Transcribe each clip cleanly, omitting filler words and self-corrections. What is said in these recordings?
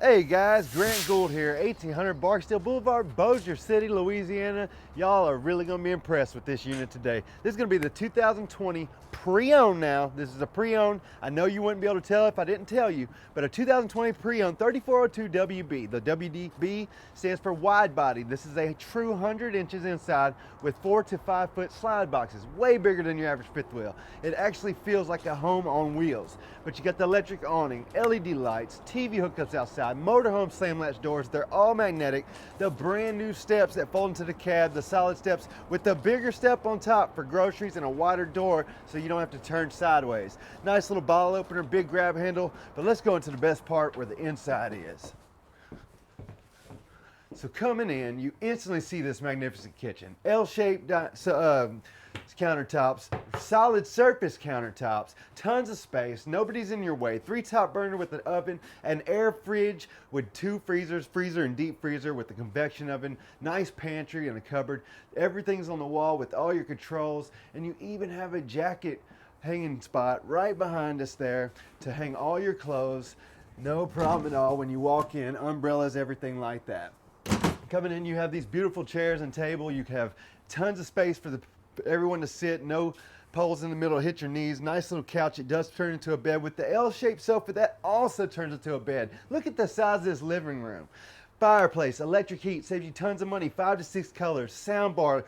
Hey guys, Grant Gould here, 1800 Barksdale Boulevard, Bossier City, Louisiana. Y'all are really gonna be impressed with this unit today. This is gonna be the 2020 pre-owned now. This is a pre-owned. I know you wouldn't be able to tell if I didn't tell you, but a 2020 pre-owned 3402WB. The WDB stands for wide body. This is a true 100 inches inside with 4 to 5 foot slide boxes, way bigger than your average fifth wheel. It actually feels like a home on wheels, but you got the electric awning, LED lights, TV hookups outside, motorhome slam latch doors. They're all magnetic. The brand new steps that fold into the cab, the solid steps with the bigger step on top for groceries and a wider door so you don't have to turn sideways. Nice little bottle opener, big grab handle, but let's go into the best part where the inside is. So coming in, you instantly see this magnificent kitchen. L-shaped countertops, solid surface countertops, tons of space, nobody's in your way. 3 top burner with an oven, an air fridge with 2 freezers, freezer and deep freezer with a convection oven, nice pantry and a cupboard. Everything's on the wall with all your controls, and you even have a jacket hanging spot right behind us there to hang all your clothes. No problem at all when you walk in, umbrellas, everything like that. Coming in, you have these beautiful chairs and table. You have tons of space for everyone to sit. No poles in the middle to hit your knees. Nice little couch. It does turn into a bed with the L-shaped sofa that also turns into a bed. Look at the size of this living room. Fireplace, electric heat, saves you tons of money. 5 to 6 colors, sound bar,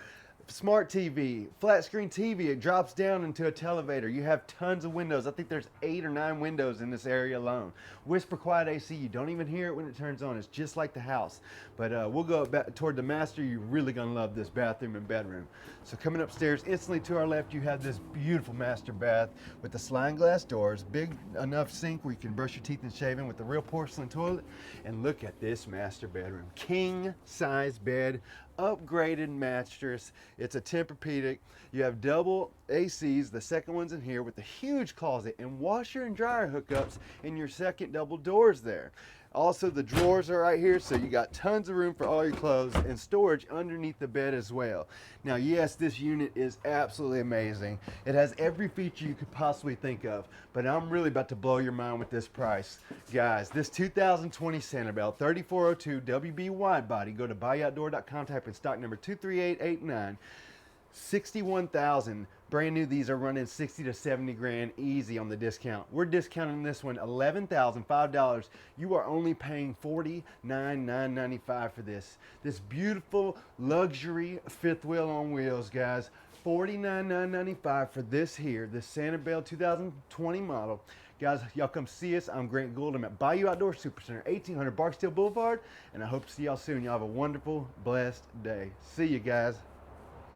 smart TV, flat screen TV. It drops down into a televator. You have tons of windows. I think there's 8 or 9 windows in this area alone. Whisper quiet AC. You don't even hear it when it turns on. It's just like the house. But we'll go back toward the master. You're really gonna love this bathroom and bedroom. So coming upstairs, instantly to our left, you have this beautiful master bath with the sliding glass doors, big enough sink where you can brush your teeth and shave in with the real porcelain toilet. And look at this master bedroom. King size bed, upgraded mattress. It's a Tempur-Pedic. You have double ACs. The second one's in here with a huge closet and washer and dryer hookups in your second double doors there. Also, the drawers are right here, so you got tons of room for all your clothes and storage underneath the bed as well. Now, yes, this unit is absolutely amazing. It has every feature you could possibly think of, but I'm really about to blow your mind with this price. Guys, this 2020 Sanibel 3402WB wide body, go to BayouOutdoor.com, type in stock number 23889. 61,000 brand new. These are running 60 to 70 grand easy on the discount. We're discounting this one $11,005. You are only paying $49,995 for this beautiful luxury fifth wheel on wheels, guys. $49,995 for this Sanibel 2020 model. Guys, y'all come see us. I'm Grant Gould. I'm at Bayou Outdoor Supercenter, 1800 Barksdale Boulevard, and I hope to see y'all soon. Y'all have a wonderful, blessed day. See you guys.